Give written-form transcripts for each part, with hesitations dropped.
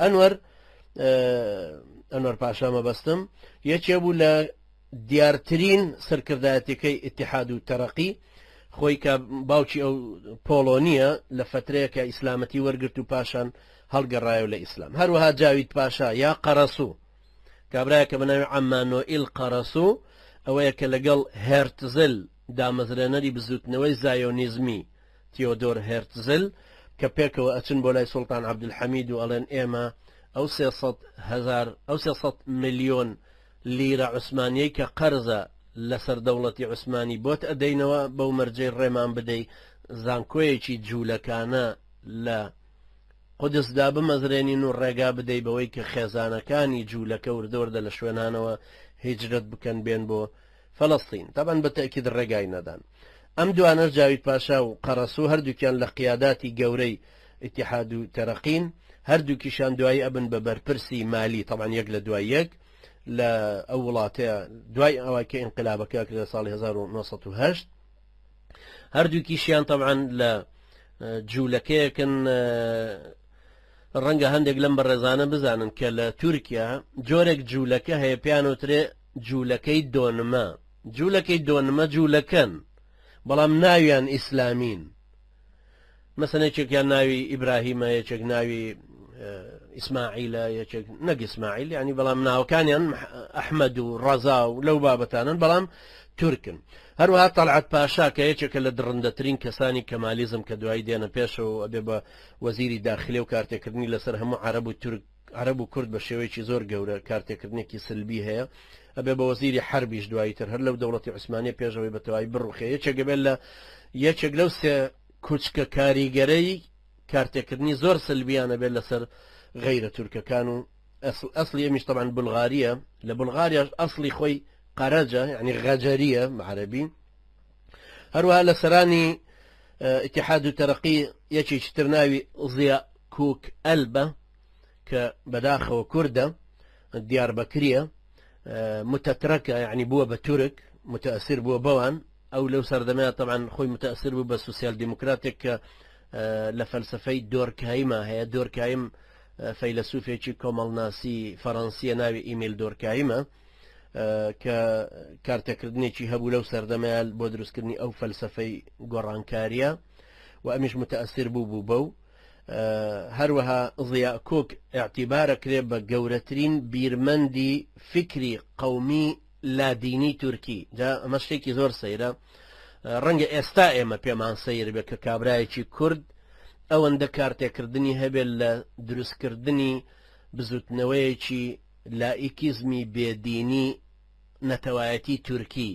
ئەنوەر پاشا مەبەستم یەکێ بوو لە دیارترین سەرکردایەتەکەی ئیتیحاد و تەرەقی خۆی کە باوکی ئەو پۆلۆنیە لە فترەیەکە ئیسلامەتی وەرگرت و پاشان هەڵگەڕایەوە لە ئیسلام. هەروەها جاوید پاشا یا قەرەسوو کابراایە کە بەناوی عەمانوئیل قەرەسوو ئەوەیە کە لەگەڵ هێرتزل دامەزرێنەری بزوتنەوەی زایۆنیزمی تیۆدۆر هێرتزل کە پێکەوە ئەچن بۆ لای سوڵتان عەبدولحەمید و ئەڵێن ئێمە ئەو 300 ملیۆن لیرە عوسمانیەی کە قەرزە لەسەر دەوڵەتی عوسمانی بۆت ئەدەینەوە بەو مەرجەی ڕێمان بدەی زانکۆیەکی جوولەکانە لە قودسدا بمەزرێنین و ڕێگا بدەی بەوەی کە خێزانەکانی جوولەکە وردەوردە لە شوێنانەوە هیجرەت بکەن بێن بۆ فەڵەستین. تەبەن بە تەکید ڕێگای نەدان. ئەم دوانەش جاوید پاشا و قەرەسوو هەردووکیان لە قیاداتی گەورەی ئیتیحاد و تەرەقین هەردووکیشان دوایی ئەبن بە بەرپرسی مالی طبعا یەک لە دوای یەک لە ئەو وڵاتەیە دوای ئەوەی کە ئینقلابەکە کرد لە ساڵی 1970 هەردووکیشیان طبعا لە جوولەکەیەکن ڕەنگە هەندێک لەم بەڕێزانە بزانن کە لە تورکیا جۆرێک جوولەکە هەیە پیانوترێ جوولەکەی دۆنمە. جوولەکەی دۆنمە جوولەکەن بەڵام ناویان ئیسلامین. مەسەن یەکێکیان ناوی ئیبراهیمە، یەکێک ناوی ئیسماعیلە، یەکێک نەک ئیسماعیل یعنی بەڵام ناوەکانیان ئەحمەد و ڕەزا و لەو بابەتانن بەڵام تورکن. هەروەها تەلعەت پاشا کە یەکێکە لە درڕندەترین کەسانی کەمالیزم کە دوایی دێنە پێشەوە ئەبێ بە وەزیری داخلی و کارتێکردنی لەسەر هەموو عەرەب و کورد بە شێوەیەکی زۆر گەورە کارتێکردنێکی سلبی هەیە ئەبێ بە وەزیری حربیش دوایی تر هەر لەو دەوڵەتی عوسمانی پێشەوەی بەتەواوی بڕوخێ یەکێک لەو سێ کوچکە کاریگەرەی کارتێکردنی زۆر سلبیانە بێت لەسەر غەیرە تورکەکان و ئەسڵی ئەمیش طبعا بولغاریە. لە بولغاریاش ئەسڵی خۆی قەرەجە یعنی غەجەریە عەرەبی. هەروەها لە سەرانی ئیتیحاد و تەرەقی یەکێکی تر ناوی زیا کوک ئەلبە کە بەداخەوە کووردە دیاربەکریە متەترەکە یعنی بووە بە تورک متەئسیر بووە بەوان ئەو لەو سەردەمەیە طبعا خۆی متەئسیر بوو بە سوسیال دیموکراتێک کە لە فەلسفەی دۆرکایمە هەیە. دۆرکایم فەیلسوفێکی کۆمەڵناسی فەڕەنسیە ناوی ئیمیل دۆرکایمە کە کارتێکردنێکی هەبوو لەو سەردەمەیە بۆ دروستکردنی ئەو فەلسفەی گۆڕانکاریە و ئەمیش متەئسیر بوو بەو. هەروەها زیا کۆک ئاعتیبارەکرێ بە گەورەترین بیرمەندی فکری قەومی لادینی تورکی. جا ئەمە شتێکی زۆر سەیرە. ڕەنگە ئێستا ئێمە پێمان سەیر بێت کە کابرایەکی کورد ئەوەندە کارتێکردنی هەبێت لە دروستکردنی بزوتنەوەیەکی لائیکیزمی بێدینی نەتەوایەتی تورکی.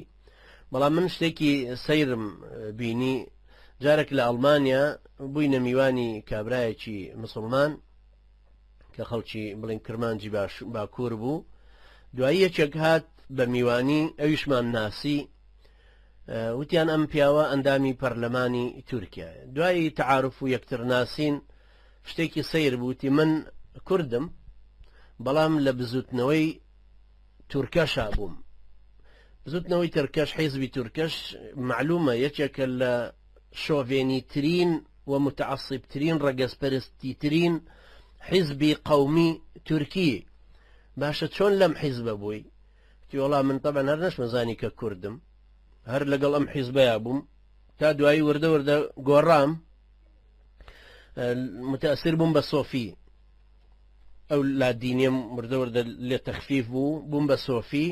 بەڵام من شتێکی سەیرم بینی جارێک لە ئەڵمانیا بووینە میوانی کابرایەکی مسلمان کە خەڵکی بڵین کرمانجی باکوور بوو. دوایی یەکێک هات بە میوانی ئەویشمان ناسی وتیان ئەم پیاوە ئەندامی پەرلەمانی تورکیا. دوایی تەعارف و یەکتر ناسین شتێکی سەیر بووتی من کوردم بەڵام لە بزوتنەوەی تورکەشا بووم. بزوتنەوەی تورکەش حیزبی تورکەش معلومە یەکێکە لە شۆڤێنیترین و متعصبترین ڕەگەزپەرستیترین حیزبی قەومی تورکی. باشە چۆن لەم حیزبە بووی؟ وەڵام من طبعا هەر نەشمەزانی کە کوردم هەر لەگەڵ ئەم حیزبەیە بووم تا دوایی وردە گۆڕام متەئسیر بووم بە سۆفی ئەو لادینیم وردە لێ تەخفیف بووم بە سۆفی.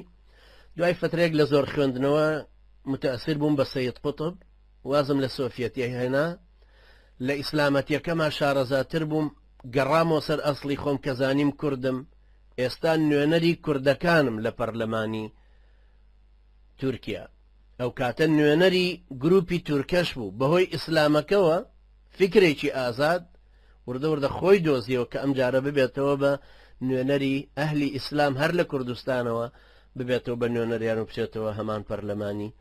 دوای فترێک لە زۆر خوێندنەوە متەئسیر بووم بە سەید قوتب وازم لە سۆفیەتی هێنا. لە ئیسلامەتیەکەما شارەزاتر بووم گەڕامەوە سەر ئەسڵی خۆم کە زانیم کوردم. ئێستا نوێنەری کوردەکانم لە پەرلەمانی تورکیا. ئەو کاتە نوێنەری گروپی تورکەش بوو بەهۆی ئیسلامەکەوە فکرێکی ئازاد وردە خۆی دۆزیەوە کە ئەم جارە ببێتەوە بە نوێنەری ئەهلی ئیسلام هەر لە کوردستانەوە ببێتەوە بە نوێنەریان و بچێتەوە هەمان پەرلەمانی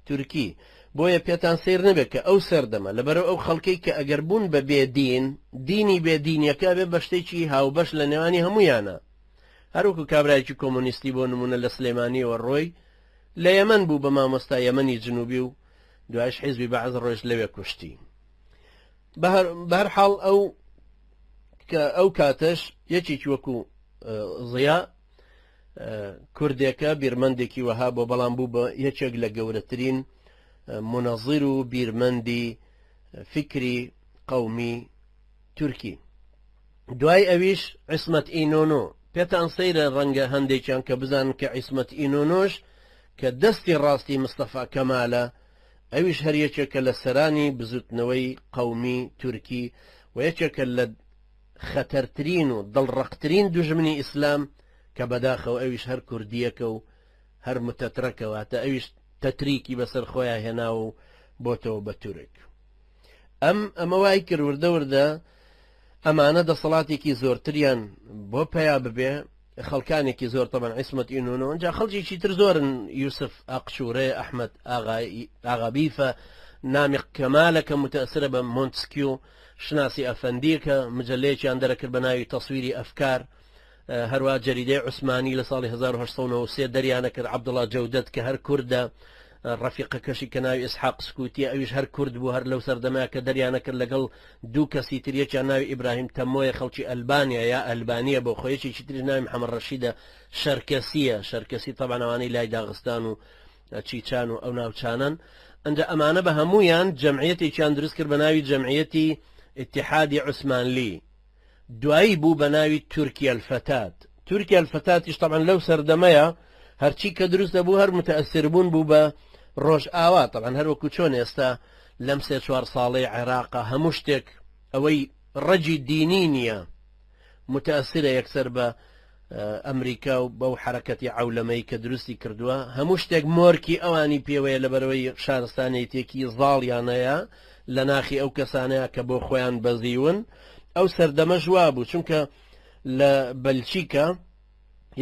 تورکی. بۆیە پێتان سیر نەبێت کە ئەو سەردەمە لەبەرەوە ئەو خەڵکەی کە ئەگەر بوون بە بێدین دینی بێدینیەکە بێ بە شتێکی هاوبەش لە نێوانی هەمویانە. هەروکو کابرایکی کۆمۆنیستی بۆ نمونە لە سلێمانیەوە ڕۆی لە یەمەن بوو بە مامۆستا یەمەنی جنوبی و دوایش حیزبی بەعز ڕۆژ لەوێ کوشتی. بە هەر حاڵ ئەو کاتەش یەکێکی وەکو زیا کوردێکە بیرمەندێکی وەها بۆ بەڵام بوو بە یەکێک لە گەورەترین منەظیر و بیرمەندی فکری قەومی تورکی. دوای ئەویش عیسمەت ئینۆنۆ پێتان سەیرە ڕەنگە هەندێکیان کە بزانن کە عیسمەت ئینۆنۆش کە دەستی ڕاستی مستەفا کەمالە ئەویش هەر یەکێکە لە سەرانی بزوتنەوەی قەومی تورکی و یەکێکە لە خەتەرترین و دڵڕەقترین دوژمنی ئیسلام کە بەداخەوە ئەویش هەر کوردیەکە و هەر متەترەکەواتە ئەویش تەتریکی بەسەر خۆیان هێنا و بۆتەوە بە تورک. ئەمە وای کرد وردە وردە ئەمانە دەسەڵاتێکی زۆرتریان بۆ پیا ببێ خەڵکانێکی زۆر تەبەن عیسمەت ئینۆنۆ ئەنجا خەڵکێکی تر زۆرن یوسف ئاقشورێ ئەحمەد ئاغابیفە نامی کەمالە کە متەسرە بە مۆنتسکیو شناسی ئەفەندیەکە مجلەیەکیان دەرەکرد بە ناوی تەسویری ئەفکار هەروە جەریدەی عوسمانی لە ساڵی 1993 دەریانە کرد عەبدوڵڵا جەودەت کە هەر کوردە ڕەفیقەکەشی کە ناوی ئیسحاق سکوتیە ئەویش هەر کورد بوو هەر لەو سەردەمەیە کە دەریانە کرد لەگەڵ دوو کەسی تریەکیان ناوی ئیبراهیم تەمۆیە خەڵکی ئەلبانیا یا ئەلبانیە بۆ خۆیەکێکی تری ناوی محەممەد ڕەشیدە شەرکەسیە شەرکەسی تەبانەوانی لای داغستان و چیچان و ئەو ناوچانن ئەنجا ئەمانە بە هەمویان جەمعیەتێکیان دروست کرد بە ناوی جەمعیەتی اتحادی عوسمانلی دوایی بوو بە ناوی تورکیا الفتات. تورکیا الفتاتیش طبعا لەو سەردەمەیە هەرچی کە دروستە بوو هەر متەئسر بوون بوو بە ڕۆژ ئاوا طبعا هەر وەکو چۆن ئێستا لەم 3-4 ساڵەی عێراقا هەموو شتێک ئەوەی ڕەجی دینی نییە متەئسرە یەکسەر بە ئەمریکا و بەو حرەکەتی عەولەمەی کە دروستی کردووە هەموو شتێک مۆرکی ئەوانی پێوەیە لەبەرەوەی شارستانێتێکی زاڵیانەیە لە ناخی ئەو کەسانەیە کە بۆ خۆیان بەزیون ئەو سەردەمە ژوا بوو چونکە لە بەلچیکە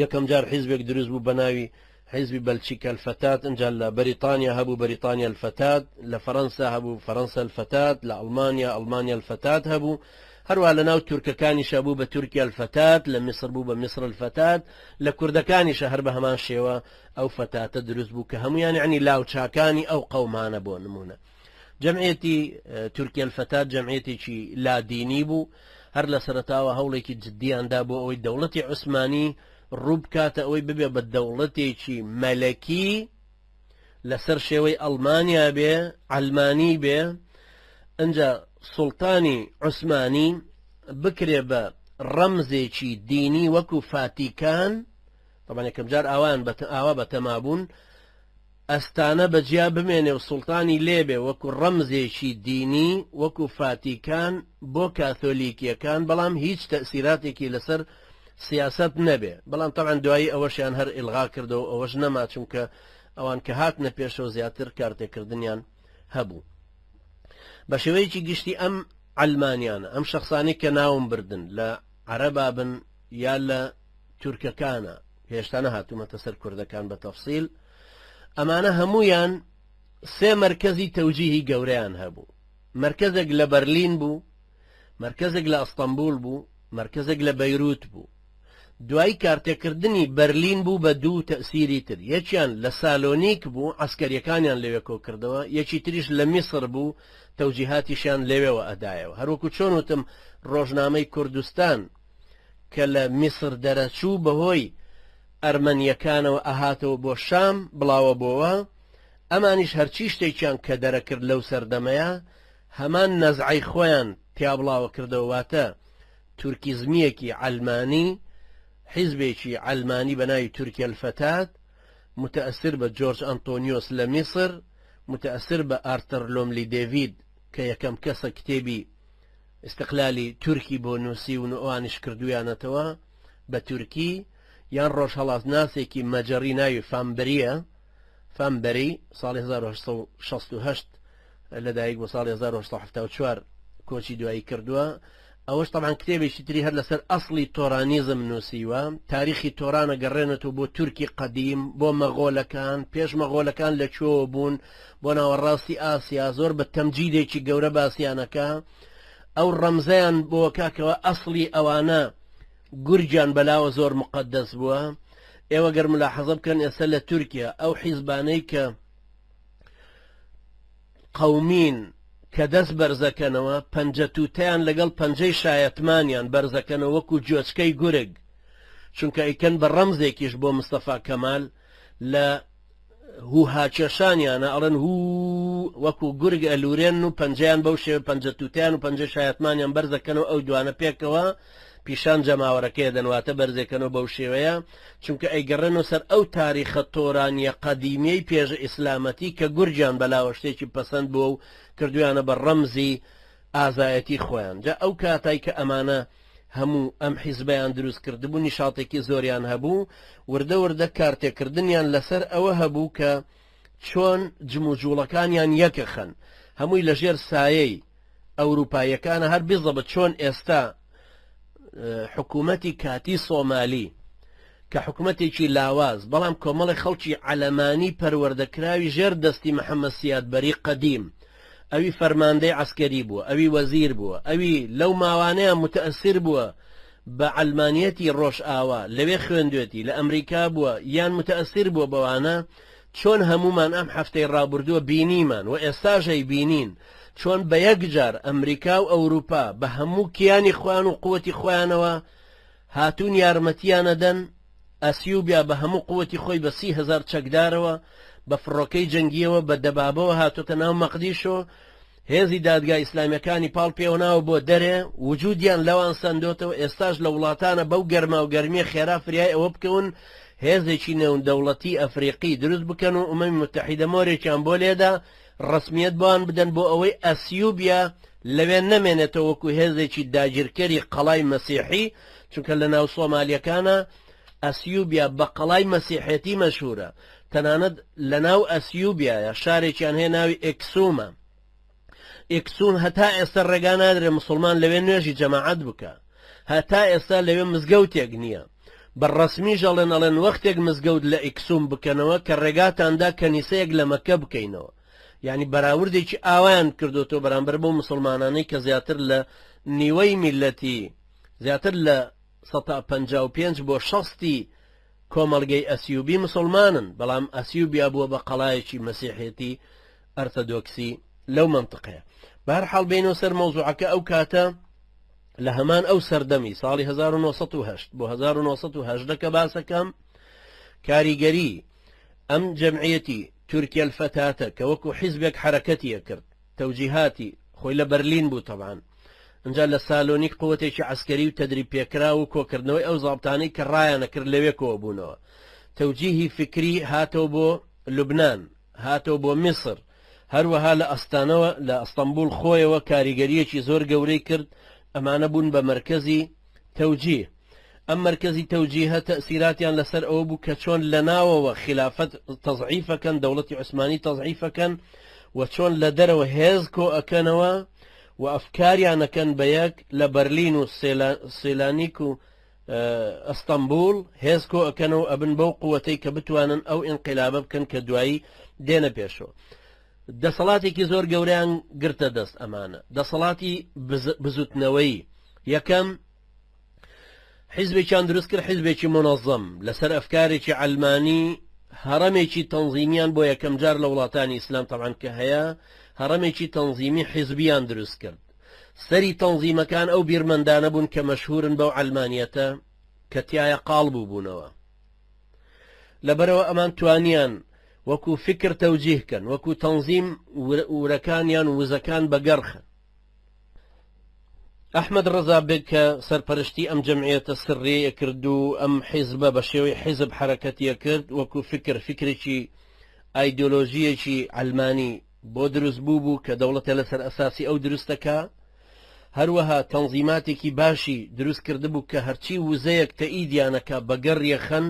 یەکەم جار حیزبێک دروست بوو بە ناوی حیزبی بەلچیکە الفتات ئەنجا لە بەریتانیا هەبوو بەریتانیا الفتات لە فەڕەنسا هەبوو فەڕەنسا الفتات لە ئەڵمانیا الفتات هەبوو هەروە لە ناو تورکەکانیش بوو بە تورکیا الفتات لە میسر بوو بە میسر الفتات لە کوردەکانیشە هەر بە هەمان شێوە ئەو فتاتە دروست بوو کە هەمویان یعنی لاوچاکانی ئەو قەومانە بۆ نمونە. جەمعیەتی تورکیا الفتات جەمعیەتێکی لادینی بوو هەر لە سەرەتاوە هەوڵێکی جددیاندا بۆ ئەوەی دەوڵەتی عوسمانی ڕوو بکاتە ئەوەی ببێ بە دەوڵەتێکی مەلەکی لەسەر شێوەی ئەڵمانیا بێ ئەلمانی بێ ئەنجا سوڵتانی عوسمانی بکرێ بە ڕەمزێکی دینی وەکو فاتیکان طبعا یەکەم جار ئاوا بە تەمابوون ئەستانە بەجیا بمێنێ و سوڵتانی لێبێ وەکو ڕەمزێکی دینی وەکو فاتیکان بۆ کاتۆلیکیەکان بەڵام هیچ تەسیراتێکی لەسەر سیاست نەبێ بەڵام طبعا دوایی ئەوەشیان هەر ئیلغا کردەوە ئەوەش نەما چونکە ئەوان کە هاتنە پێشەوە زیاتر کارتێکردنیان هەبوو. بە شێوەیەکی گشتی ئەم ئەلمانیانە ئەم شەخصانی کە ناوم بردن لە عەرەبا بن یا لە تورکەکانە هێشتا نەهاتوومەتە سەر کوردەکان بە تەفسیل ئەمانە هەمویان سێ مەرکەزی تەوجیهی گەورەیان هەبوو. مەرکەزێک لە بەرلین بوو مەرکەزێک لە ئەستەمبول بوو مەرکەزێک لە بەیروت بوو. دوای کارتێکردنی بەرلین بوو بە دوو تەسیری تر یەکیان لە سالۆنیک بوو عسکەریەکانیان لەوێ کۆ کردەوە یەکی تریش لە میسر بوو تەوجیهاتیشیان لەوێەوە ئەدایەوە هەروەکو چۆن وتم ڕۆژنامەی کوردستان کە لە میسر دەرەچوو بەهۆی ئەرمەنیەکانەوە ئەهاتەوە بۆ شام بڵاوە بۆەوە ئەمانیش هەرچی شتێکیان کە دەرەکرد لەو سەردەمەیە هەمان نەزعی خۆیان تیا بڵاوە کردەوەواتە تورکیزمیەکی ئەلمانی حیزبێکی ئەلمانی بە ناوی تورکیا الفتات متەئسر بە جۆرج ئەنتۆنیۆس لە میسر متەئسر بە ئارتەر لۆملی دێڤید کە یەکەم کەسە کتێبی استقلالی تورکی بۆ نووسی و ئەوانش کردویانەتەوە بە تورکی یان ڕۆژهەڵاتناسێکی مەجەڕی ناوی فامبەری ساڵی 1968 لەدایک بۆ ساڵی 1974 کۆچی دوایی کردووە ئەوەش طبعا کتێبێکی تری هەر لەسەر ئەسڵی تۆرانیزم نووسیوە تاریخی تۆرانە گەڕێنێتەوە بۆ تورکی قەدیم بۆ مەغۆلەکان پێش مەغۆلەکان لەکوێوە بوون بۆ ناوەڕاستی ئاسیا زۆر بە تەمجیدێکی گەورە باسییانەکە ئەو ڕەمزەیان بۆ کاکەوە ئەسڵی ئەوانە گورجان بەلاوە زۆر مقدس بووە. ئێوە گەر ملاحەزە بکەن ئێستا لە تورکیا ئەو حیزبانەی کە قەومین کە دەست بەرزەکەنەوە پەنجەتوتیان لەگەڵ پەنجەی شایەتمانیان بەرزەکەنەوە وەکو جۆچکەی گورگ چونکە ئیکەن بە ڕەمزێکیش بۆ مستەفا کەمال لە هوهاچێشانیانە ئەڵەن هوو وەکو گورگ ئەلوورێن و پەنجەیان بەو شێوە پەنجەتوتیان و پەنجەی شایەتمانیان بەرزەکەنەوە ئەو دوانە پێکەوە پیشان جەماوەڕەکەی دەنواتە بەرزێکەنەوە بەو شێوەیە چونکە ئەیگەڕێنەوە سەر ئەو تاریخە تۆرانیە قەدیمیەی پێش ئیسلامەتی کە گورجیان بەلاوە شتێکی پەسەند بووە و کردویانە بە ڕەمزی ئازایەتی خۆیان جا ئەو کاتای کە ئەمانە هەموو ئەم حیزبیان دروست کردبوو نیشاڵێکی زۆریان هەبوو وردە وردە کارتێکردنیان لەسەر ئەوە هەبوو کە چۆن جموجوڵەکانیان یەکەخەن هەمووی لەژێر سایەی ئەوروپایەکانە هەر بیزە بە چۆن ئێستا حکوومەتی کاتی سۆمالی کە حکوومەتێکی لاواز بەڵام کۆمەڵی خەڵکی عەلەمانی پەروەردەکراوی ژێر دەستی محەممەد سیادبەری قەدیم ئەوی فەرماندەی عسکەری بووە ئەوی وەزیر بووە ئەوی لەو ماوانەیە متەئەسیر بووە بە عەلمانیەتی ڕۆژ ئاوا لەوێ خوێندوێتی لە ئەمریکا بووە یان متەئەسیر بووە بەوانە چۆن هەمومان ئەم هەفتەی ڕابردووە بینیمان و ئێستاژەی بینین چۆن بە یەکجار ئەمریکا و ئەوروپا بە هەموو کیانی خۆیان و قووەتی خۆیانەوە هاتوون یارمەتیانەدەن ئەسیوبیا بە هەموو قووەتی خۆی بە 30,000 چەکدارەوە بە فڕۆکەی جەنگیەوە بە دەبابەوە هاتوتە ناو مەقدیشۆ هێزی دادگای ئیسلامیەکانی پاڵ پێوەناوە بۆ دەرێ وجودیان لەوان سندۆتەوە ئێستاش لە وڵاتانە بەو گەرما و گەرمیە خێرا فریای ئەوە بکەون هێزێکی نێودەوڵەتی ئەفریقی دروست بکەن و ئومەمی متحیدە مۆرێکیان بۆ لێدا ڕسمیەت بۆیان بدەن بۆ ئەوەی ئەسیوبیا لەوێ نەمێنێتەوە وەکو هێزێکی داگیرکەری قەڵای مەسیحی چونکە لە ناو سۆمالیەکانە ئەسیوبیا بە قەڵای مەسیحێتی مەشهورە تەنانەت لە ناو ئەسیوبیایە شارێکیان هەیە ناوی ئێکسومە ئێکسوم هەتا ئێستا ڕێگا نادرێ مسلمان لەوێ نوێژی جەماعەت بکە هەتا ئێستا لەوێ مزگەوتێک نییە بەڕەسمی ژەڵێن ئەڵێن وەختێک مزگەوت لە ئێکسوم بکەنەوە کە ڕێگاتاندا کەنیسەیەک لە مەکە بکەینەوە یعنی بەراوردێکی ئاوایان کردوتەوە بەرامبەر بۆ مسلمانانەی کە زیاتر لە نیوەی میلەتی زیاتر لە 155 بۆ 60 کۆمەڵگەی ئەسیوبی مسلمانن بەڵام ئەسیوبیا بووە بە قەڵایەکی مەسیحێتی ئەرتەدۆکسی لەو منطقەیە بەهەرحاڵ بینەوە سەر مەوزوعەکە ئەو کاتە لە هەمان ئەو سەردەمی ساڵی 1970 بۆ 1970 کە باسەکەم کاریگەری ئەم جەمعیەتی تورکیا الفتاتە کە وەکو حیزبێک حرەکەتیە کرد تەوجیهاتی خۆی لە بەرلین بوو طبعاً اینجا لە سالۆنیک قوتێکی عسکەری و تەدریب پێکرا و کۆکردنەوەی ئەو زابطانەی کە ڕایانە کرد لەوێ کۆ بوونەوە تەوجیهی فکری هاتەوە بۆ لوبنان هاتەوە بۆ میسر هەروەها لە ئەستانەوە لە ئەستەمبول خۆیەوە کاریگەریەکی زۆر گەورەی کرد ئەمانە بوون بە مرکزی تەوجیه ئەم مرکزی تەوجیهە تەئسیراتیان لەسەر ئەوە بوو کە چۆن لە ناوەوە خلافەت تەضعیفەکەن دەوڵەتی عوسمانی تەضعیفەکەن و چۆن لە دەرەوە هێز کۆ ئەکەنەوە و ئەفکاریانەکەن بە یەک لە بەرلین و سێلانیک و ئەستەمبول هێز کۆ ئەکەنەوە ئەبن بەو قووەتەی کە بتوانن ئەو ئینقلابە بکەن کە دوایی دێنە پێشەوە دەسەڵاتێکی زۆر گەورەیان گرتە دەست ئەمانە دەسەڵاتی بزوتنەوەی یەکەم حیزبێکیان دروست کرد حیزبێکی منەظەم لەسەر ئەفکارێکی عەلمانی هەڕەمێکی تەنظیمیان بۆ یەکەم جار لە وڵاتانی ئیسلام طبعاً کە هەیە هەڕەمێکی تەنظیمی حیزبیان دروست کرد سەری تەنظیمەکان ئەو بیرمەندانە بوون کە مەشهورن بەو عەلمانیەتە کە تایە قاڵبوو بوونەوە لەبەرەوە ئەمان توانیان وەکو فکر تەوجیهکەن وەکو تەنظیم ورەکانیان وزەکان بەگەڕخن ئەحمەد ڕەزا بێگ کە سەرپەرشتی ئەم جەمعیەتە سڕێیە کرد و ئەم حیزبە بە شێوەی حیزب حرەکەتیە کرد وەکو فکرێکی ئایدۆلۆژیەکی عەلمانی بۆ دروست بوو کە دەوڵەتە لەسەر ئەساسی ئەو دروستەکە هەروەها تەنظیماتێکی باشی دروست کرده بوو کە هەرچی وزەیەک تەئیدیانەکە بەگەڕیەخەن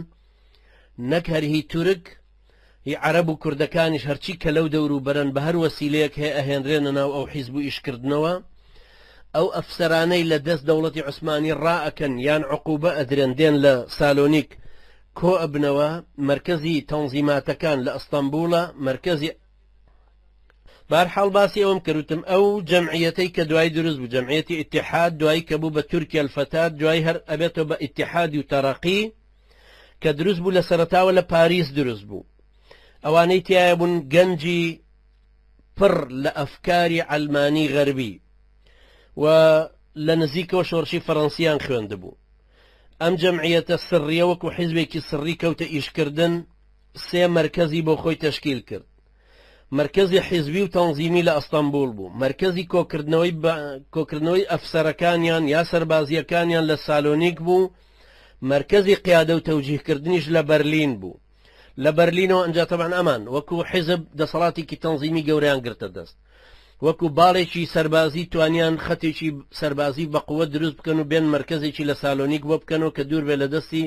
نەک هەرهی تورک هی عەرەب و کوردەکانیش هەرچی کە لەو دەور و بەرەن بە هەر وەسیلەیەک هەیە ئەهێنرێنە ناو ئەو حیزب و ئیشکردنەوە ئەو ئەفسەرانەی لە دەست دەوڵەتی عوسمانی ڕائەکەن یان عقوبە ئەدرێن دێن لە سالۆنیک کۆ ئەبنەوە مرکزی تەنظیماتەکان لە ئەستەمبولە مرکزی بارحاڵ باسی ئەوم کردوتم ئەو جەمعیەتەی کە دوای دروست بوو جەمعیەتی ئیتحاد دوایی کە بوو بە تورکیا الفتات دوای هەر ئەبێتەوە بە ئیتحادی و تەرەقی کە دروست بوو لە سەرەتاوە لە پاریس دروست بوو ئەوانەی تایە بوون گەنجی پڕ لە ئەفکاری ئەلمانی غەربی و لە نزیکەوە شۆڕشی فەڕەنسییان خوێندبوو. ئەم جەمعیەتە سڕیە وەکو حیزبێکی سڕی کەوتە ئیشکردن، سێ مەرکەزی بۆ خۆی تەشکیل کرد. مرکزی حیزبی و تەنزیمی لە ئەستەمبول بوو، مرکزی کۆکردنەوەی ئەفسەرەکانیان یا سەربازیەکانیان لە سالۆنیک بوو، مرکزی قیادە و تەوجیهکردنیش لە بەرلین بوو. لە بەرلینەوە ئەنجا تەبعاً ئەمان وەکو حیزب دەسەڵاتێکی تەنزیمی گەورەیان گرتە دەست، وەکو باڵێکی سەربازی توانیان خەتێکی سەربازی بە قووەت دروست بکەن و بێن مرکزێکی لە سالۆنیک بۆ بکەنەوە کە دوور بێ لە دەستی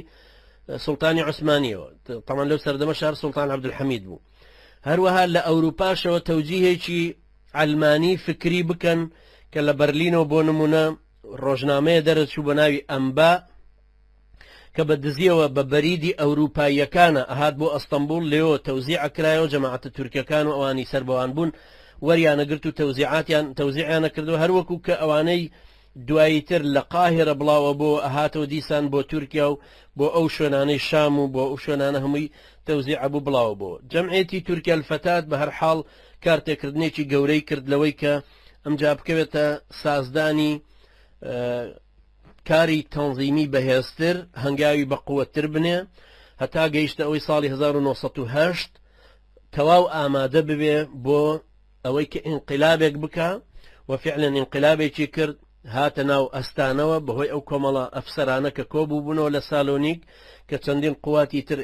سوڵتانی عوسمانیەوە. تەمان لەو سەردەمە شار سوڵتان عەبدولحەمید بوو. هەروەها لە ئەوروپاشەوە تەوجیهێکی ئەلمانی فکری بکەن کە لە بەرلینەوە بۆ نمونە ڕۆژنامەیە دەرەچوو بە ناوی ئەمبا کە بە دزیەوە بە بەریدی ئەوروپاییەکانە ئەهات بۆ ئەستەمبول، لێەوە تەوزیع کرایەوە جەماعەتە تورکیەکان و ئەوانی سەربەوان بوون وەریانەگرت و تەوزیعیانە کردو، هەروەکو کە ئەوانەی دواییتر لە قاهرە بڵاوە بۆ ئەهاتەوە دیسان بۆ تورکیا و بۆ ئەو شوێنانەی شام و بۆ ئەو شوێنانە هەمووی تەوزیع بوو بڵاوە بۆ. جەمعیەتی تورکیا الفتات بە هەر حاڵ کارتێکردنێکی گەورەی کرد لەوەی کە ئەمجا بکەوێتە سازدانی کاری تەنزیمی بەهێزتر، هەنگاوی بە قووەتر بنێ، هەتا گەیشتە ئەوەی ساڵی 1970 تەواو ئامادە ببێ بۆ ئەوەی کە ئینقلابێک بکە و فعلا ئینقلابێکی کرد، هاتە ناو ئەستانەوە بەهۆی ئەو کۆمەڵە ئەفسەرانە کە کۆبوو بوونەوە لە سالۆنیک کە چەندین قواتی تر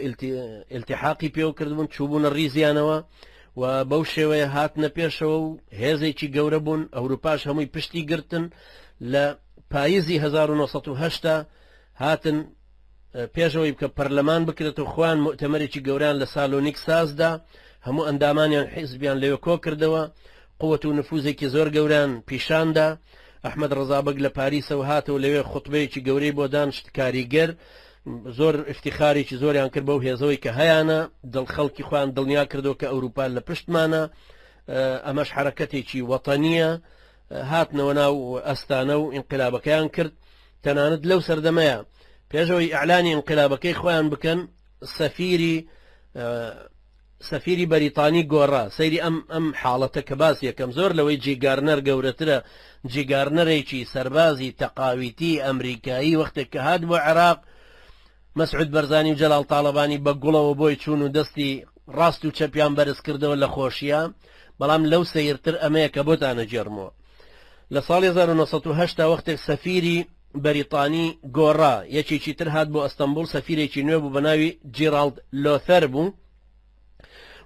ئیلتیحاقی پێوە کردبوون، چوبوونە ڕیزیانەوە و بەو شێوەیە هاتنە پێشەوە و هێزێکی گەورە بوون. ئەوروپاش هەمووی پشتی گرتن. لە پاییزی 1970 هاتن پێشەوەی بکە پەرلەمان بکرێتەوە خوان مؤتەمەرێکی گەوریان لە سالۆنیک سازدا، هەموو ئەندامانیان حیزبیان لەوێ کۆ کردەوە، قووەت و نفوزێکی زۆر گەوریان پیشاندا. ئەحمەد ڕەزابەگ لە پاریسەوە هاتەوە لەوێ خوتبەیەکی گەورەی بۆ دانشت کاریگەر، زۆر افتیخارێکی زۆریان کرد بەو هێزەوەی کە هەیانە، دڵخەڵکی خۆیان دڵنیا کردەوە کە ئەوروپا لە پشتمانە، ئەمەش حرەکەتێکی وەتەنیە. هاتنەوە ناو ئەستانە و ئینقلابەکەیان کرد. تەنانەت لەو سەردەمەیە پێشەوەی ئەعلانی ئینقلابەکەی خۆیان بکەن، سەفیری بەریتانی گۆڕا. سەیری ئەم حاڵەتە کە باس یەکەم زۆر لەوەی جیگارنەر گەورەترە، جیگارنەرێکی سەربازی تەقاویتی ئەمریکایی وەختێک کە هات بۆ عێراق، مەسعود بەرزانی و جەلال تاڵەبانی بە گوڵەوە بۆی چوون و دەستی ڕاست و چەپیان بەرز کردەوە لە خۆشیە. بەڵام لەو سەیرتر ئەمەیە کە بۆتانە جێڕمەوە. لە ساڵی 1970 وەختێک سەفیری بەریتانی گۆڕا، یەکێکی تر هات بۆ ئەستەمبول، سەفیرێکی نوێ بوو بە ناوی جیرالد لۆثەر بوو.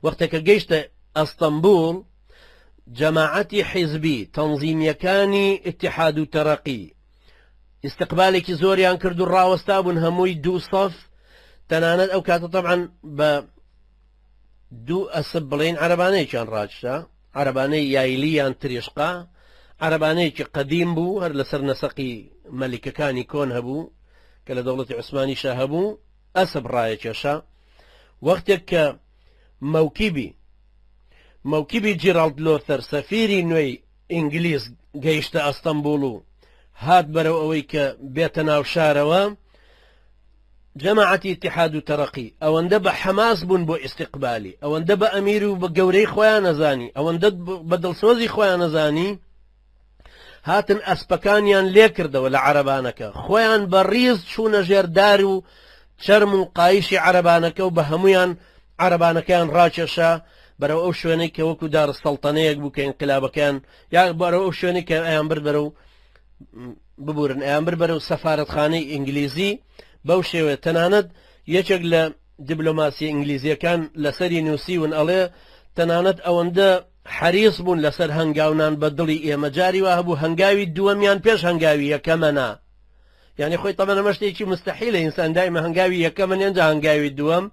وەختێکە گەیشتە ئەستەمبول، جەماعەتی حیزبی تەنزیمیەکانی ئیتیحاد و تەرەقی استقبالێکی زۆریان کرد و ڕاوەستا بوون هەمووی دوو سەف. تەنانەت ئەو کاتە تەبعاً بە دوو ئەسب بڵێن عەرەبانەیەکیان ڕاکشتا، عەرەبانەی یایلیان تریشقا، عەرەبانەیەکی قەدیم بوو، هەر لەسەر نەسەقی مەلیکەکانی کۆن هەبوو کە لە دەوڵەتی عوسمانیشا هەبوو، ئەسب ڕایەکێشا. وەختێک کە موکیبی جیرالد لۆثەر سەفیری نوێی ئینگلیز گەیشتە ئەستەمبول و هات بەرەو ئەوەی کە بێتە ناو شارەوە، جەماعەتی ئیتیحاد و تەرەقی ئەوەندە بە حەماس بوون بۆ ئیستیقبالی، ئەوەندە بە ئەمیر و بە گەورەی خۆیان نەزانی، ئەوەندە بە دڵسۆزی خۆیان نەزانی، هاتن ئەسپەکانیان لێ کردەوە لە عەرەبانەکە، خۆیان بە ڕیز چوونە ژێردار و چەرم و قایشی عەرەبانەکە و بە هەمویان عەرەبانەکەیان ڕاکێشا بەرەو ئەو شوێنەی کە وەکو دارسەڵتەنەیەک بوو کە ئینقلابەکەیان، یا بەرەو ئەو شوێنەی کە ئەیان برد بەرەو ببورن، ئەیان برد بەرەو سەفارەتخانەی ئینگلیزی. بەو شێوێ تەنانەت یەکێک لە دیبلۆماسی ئینگلیزیەکان لەسەری نووسیون ئەڵێ تەنانەت ئەوەندە حەریص بوون لەسەر هەنگاونان بە دڵی ئێمە، جاری وا هەبوو هەنگاوی دووەمیان پێش هەنگاوی یەکەمەنا. یعنی خۆی تەمەن ئەمە شتێکی مستەحیلە ئینسان دایمە هەنگاوی یەکەمە نێنجا هەنگاوی دووەم.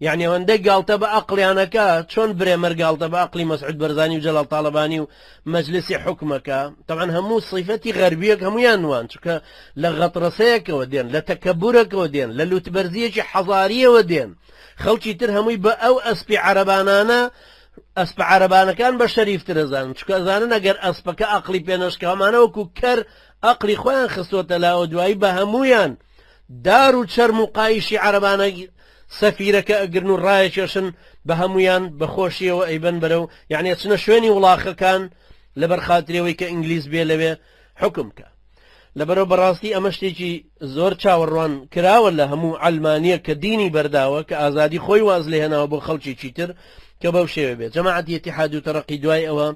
یعنی ئەوەندە گاڵتە بە عەقڵیانەکە، چۆن برێمەر گاڵتە بە عەقڵی مەسعود بەرزانی و جەلال تاڵەبانی و مەجلسی حکومەکە. تەبعاً هەموو صیفەتی غەربیەک هەمویان وان، چونکە لە غەترەسەیەکەوە دێن، لە تەکەبورەکەوە دێن، لە لوتبەرزیەکی حەزاریەوە دێن. خەڵکی تر هەمووی بە ئەو ئەسپی عەرەبانانە، ئەسپە عەرەبانەکان بە شەریفترە زانن، چونکە زانن ئەگەر ئەسپەکە عەقڵی پێنەشکە ئەمانە وەکو کەر عەقڵی خۆیان خستووەتە لاوە، دوایی بە هەمویان دار و چەرم و قایشی عەرەبانە سەفیرەکە ئەگرن و ڕایەکێشن بە هەمویان بەخۆشیەوە ئەیبەن بەرەو یعنی چنە شوێنی وڵاخەکان لەبەر خاترەوەی کە ئینگلیز بێ لەوێ حکمکە لەبەرەوە بەڕاستی ئەمە شتێکی زۆر چاوەڕوان کراوە لە هەموو ئەلمانیە کە دینی بەرداوە کە ئازادی خۆی واز لێ هێناوە بۆ خەڵکیی تر کە بەو شێوە بێت جەماعەتی ئیتیحاد و تەرەقی دوای ئەوە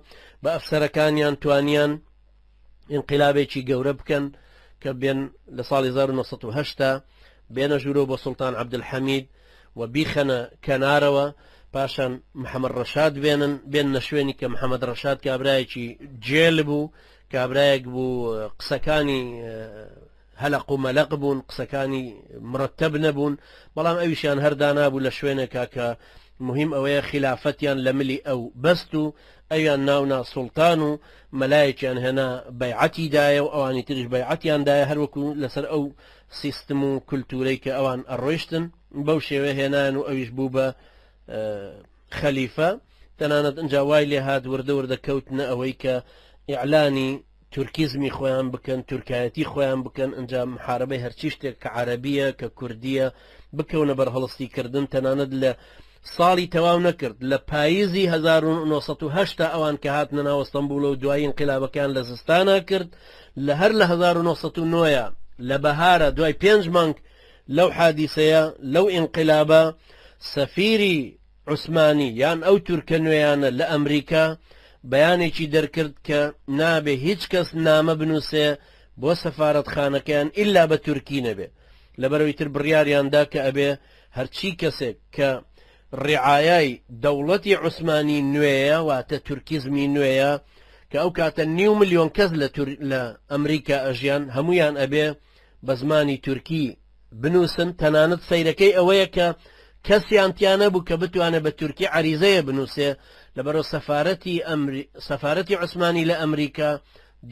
بە ئەفسەرەکانیان توانیان انقلابێکی گەورە بکەن کە بێن لە ساڵی 1970 بێنە ژوورەوە بۆ سوڵتان عەبدولحەمید و بیخەنە کەنارەوە پاشان محەممەد ڕەشاد بێن نەشوێنی کە محەممەد ڕەشاد کابرایەکی جێل بوو کابرایەک بوو قسەکانی هەلق و مەلق بوون قسەکانی مرتب نەبوون بەڵام ئەویشیان هەردانا بوو لە شوێنێکا کە مهم ئەوەیە خلافەتیان لە ملی ئەو بەست و ئەویان ناونا سوڵتان و مەلایەکیان هێنا بەیعەتی دایە و ئەوانی تریش بەیعەتیان دایە هەروەکو لەسەر ئەو سیستم و کولتورەی کە ئەوان ئەڕۆیشتن بەو شێوە هێنان و ئەویش بوو بە خەلیفە تەنانەت ئەنجا وای لێ هات وردە وردە کەوتنە ئەوەی کە ئیعلانی تورکیزمی خۆیان بکەن تورکایەتی خۆیان بکەن ئەنجا محارەبەی هەرچی شتێک کە عەرەبیە کە کوردیە بکەونە بەرهەڵستی تەنانەت لە ساڵی تەواو نەکرد لە پاییزی 1970 ئەوان کە هاتنە ناو ئەستەمبوڵ و دوای انقلابەکان لە زستانە کرد لە هەر لە 1909 لە بەهارە دوای 5 مانگ لەو حادیسەیە لەو انقلابە سەفیری عوسمانی یان ئەو تورکە نوێیانە لە ئەمریکا بەیانێکی دەرکرد کە نابێ هیچ کەس نامە بنووسێ بۆ سەفارەتخانەکەیان ئیلا بە تورکی نەبێ لەبەرەوەی تر بڕیاریاندا کە ئەبێ هەرچی کەسێک کە ڕعایای دەوڵەتی عوسمانی نوێیە واتە تورکیزمی نوێیە کە ئەو کاتە 9 ملیۆن کەس لە ئەمریکا ئەژیان هەمویان ئەبێ بە زمانی تورکی بنووسن تەنانەت سەیرەکەی ئەوەیە کە کەسیان تیانە بوو کە بتوانێت بە تورکی عریزەیە بنووسێ لەبەرەوە سەفارەتی عوسمانی لە ئەمریکا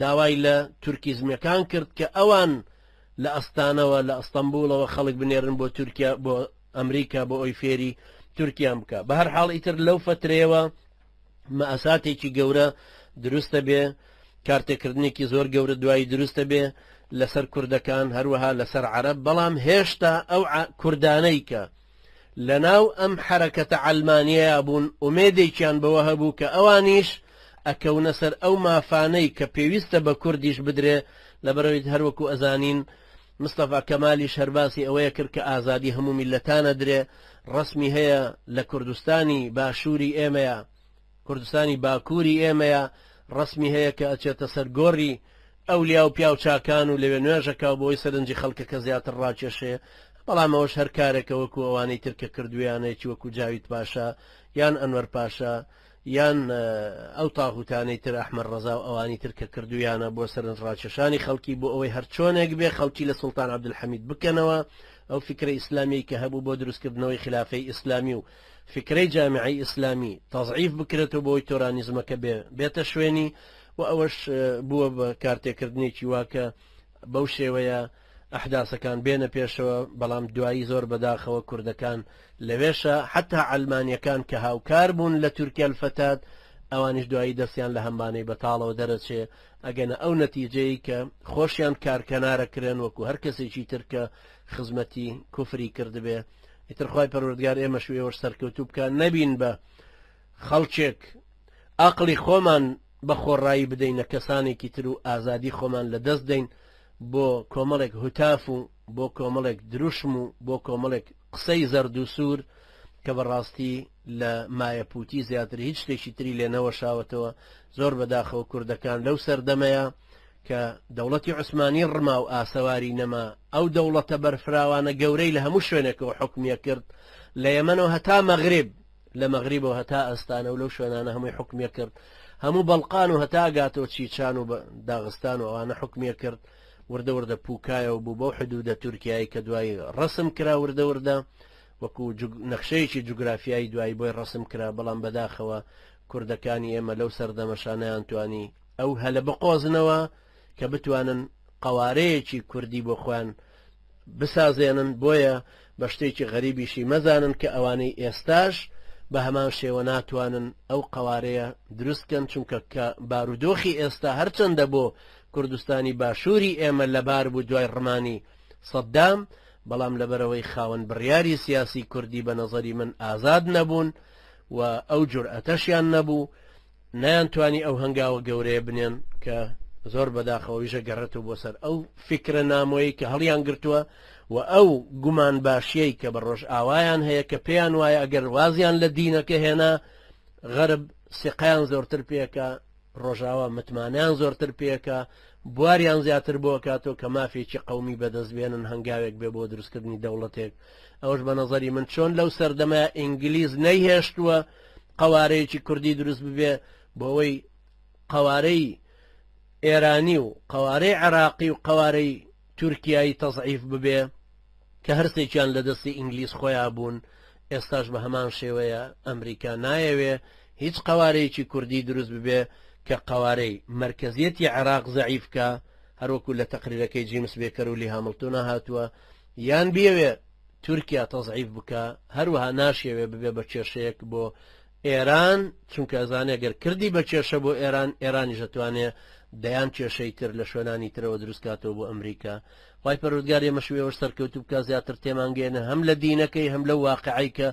داوای لە تورکیزمەکان کرد کە ئەوان لە ئەستانەوە لە ئەستەمبوڵەوە خەڵک بنێرن بۆ تورکیا بۆ ئەمریکا بۆ ئەوی فێری تورکیان بکە بە هەر حاڵ ئیتر لەو فترەیەوە مەئەساتێکی گەورە دروستە بێ کارتێکردنێکی زۆر گەورە دوایی دروستە بێ لەسەر کوردەکان هەروەها لەسەر عەرەب بەڵام هێشتا ئەو کوردانەی کە لەناو ئەم حرەکەتە عەلمانیەیە بوون ئومێدێکیان بەوە هەبوو کە ئەوانیش ئەکەونە سەر ئەو مافانەی کە پێویستە بە کوردیش بدرێ لەبەرەوەی هەروەکو ئەزانین مستەفا کەمالیش هەرباسی ئەوەیە کرد کە ئازادی هەموو میلەتانە درێ ڕسمی هەیە لە کوردستانی باشووری ئێمەیە کوردستانی باکووری ئێمەیە ڕسمی هەیە کە ئەچێتە سەر گۆڕی ئەولیا و پیاو چاکان و لەوێ نوێژەکە بۆی سەرنجی خەڵکەکە زیاتر ڕاکێشێ بەڵام ئەوەش هەر کارێکە وەکو ئەوانەی ترکە کردویانێکی وەکو جاوید پاشا یان ئەنوەر پاشا یان ئەو تاغوتانەی تر ئەحمەد ڕەزا و ئەوانی ترکە کردویانە بۆ سەرنج ڕاکێشانی خەڵکی بۆ ئەوەی هەرچۆنێک بێ خەڵکی لە سوڵتان عەبدولحەمید بکەنەوە ئەو فکرە ئیسلامی کە هەبوو بۆ دروستکردنەوەی خلافەی ئیسلامی و فکرەی جامعەی ئیسلامی تەضعیف بکرێتەوە بۆی تۆرانیزمەکە بێتە شوێنی و ئەوەش بووە بە کارتێکردنێکی واکە بەو شێوەیە ئەحداسەکان بێنە پێشەوە بەڵام دوایی زۆر بەداخەوە کوردەکان لەوێشە حتا عەلمانیەکان کە هاوکار بوون لە تورکیا الفتات ئەوانش دوایی دەستیان لە هەمبانەی بەتاڵەوە دەرەچێ ئەگەنە ئەو نەتیجەی کە خۆشیان کارکەنارەکرێن وەکو هەر کەسێکی ترکە خزمەتی کوفری کردبێ ئیتر خوای پەروەردگار ئێمەش وێوەش سەرکەوتوو بکە نەبین بە خەڵکێک ئاقلی خۆمان بە خۆڕایی بدەینە کەسانێکی تر و ئازادی خۆمان لە دەست دەین بۆ کۆمەڵێک هوتاف و بۆ کۆمەڵێک دروشم و بۆ کۆمەڵێک قسەی زەرد و سوور کە بەڕاستی لە مایەپوتی زیاتر هیچ شتێکی تری لێنەوە شاوەتەوە زۆر بەداخەوە کوردەکان لەو سەردەمەیە کە دەوڵەتی عوسمانی ڕما و ئاسەواری نەما ئەو دەوڵەتە بەرفراوانە گەورەی لە هەموو شوێنێکەوە حکمیە کرد لە یەمەنەوە هەتا مەغریب لە مەغریبەوە هەتا ئەستانە و لەو شوێنانە هەمووی حکمیە کرد هەموو بەڵقان و هەتا گاتەوە چیچان و داغستان و ئەوانە حکمیە کرد وردە وردە پوکایە و بوو بەو حدودە تورکیایی کە دوایی ڕسم کرا وردە وردە وەکو نەخشەیەکی جوگرافیایی دوایی بۆی ڕسم کرا بەڵام بەداخەوە کوردەکانی ئێمە لەو سەردەمەشانەیان توانی ئەو هەلە بقۆزنەوە کە بتوانن قەوارەیەکی کوردی بۆ خۆیان بسازێنن بۆیە بە شتێکی غەریبیشی مەزانن کە ئەوانەی ئێستاش بە هەمان شێوە ناتوانن ئەو قەوارەیە دروستکەن چونکە کە بارودۆخی ئێستا هەرچەندە بۆ کوردستانی باشووری ئێمە لەبار بوو دوای ڕمانی سەددام بەڵام لەبەرەوەی خاوەن بڕیاری سیاسی کوردی بە نەزەری من ئازاد نەبوون و ئەو جورئەتەشیان نەبوو نەیانتوانی ئەو هەنگاوە گەورەیە بنێن کە زۆر بەداخەوەیژە گەڕێتەوە بۆ سەر ئەو فکرە نامۆیی کە هەڵیان گرتووە و ئەو گومان باشیەی کە بە ڕۆژ ئاوایان هەیە کە پێیان وایە ئەگەر وازیان لە دینەکە هێنا غەرب سقیان زۆرتر پێکە ڕۆژاوە متمانیان زۆرتر پێکە بواریان زیاتر بۆ کاتۆ کە مافێکی قەومی بەدەستبێنن هەنگاوێک بێ بۆ دروستکردنی دەوڵەتێک ئەوش بە نەزەری من چۆن لەو سەردەمە ئینگلیز نەیهێشتووە قەوارەیەکی کوردی دروست ببێ بۆەوەی قەوارەی ئێرانی و قەوارەی عراقی و قەوارەی تورکیایی تەزعیف ببێ کە هەرسێکیان لە دەستی ئینگلیز خۆیان بوون ئێستاش بە هەمان شێوەیە ئەمریکا نایەوێ هیچ قەوارەیەکی کوردی دروست ببێ کە قەوارەی مرکزیەتی عراق زەعیفکە هەروەکو لە تەقریرەکەی جیمس بێکەر و لی هامڵتۆنە هاتووە یان بیەوێ تورکیا تەزعیف بکە هەروەها ناشێوێ ببێ بە کێشەیەک بۆ ئێران چونکە ئەزانێ گەر کردی بە کێشە بۆ ئێران ئێرانی ژەتوانێ دەیان کێشەی تر لە شوێنانی ترەوە دروستکاتەوە بۆ ئەمریکا وای پەروەردگار ئێمە شوێوە سەرکەوتوو بکە زیاتر تێمانگەێنە هەم لە دینەکەی هەم لە واقعی کە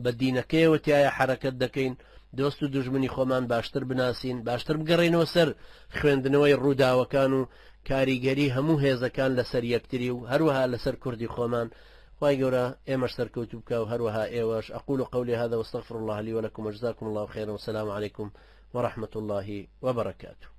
بە دینەکەیەوە تایە حرەکەت دەکەین دۆست و دوژمنی خۆمان باشتر بناسین باشتر بگەڕێنەوە سەر خوێندنەوەی ڕووداوەکان و کاریگەری هەموو هێزەکان لەسەر یەکتری و هەروەها لەسەر کوردی خۆمان خی گەورە ئێمەش سەرکەوتوو بکە و هەروەها ئێوەش أقول قولي هذا واستغفر الله لي ولكم وجزاكم الله خيرا والسلام عليكم ورحمة الله وبركاته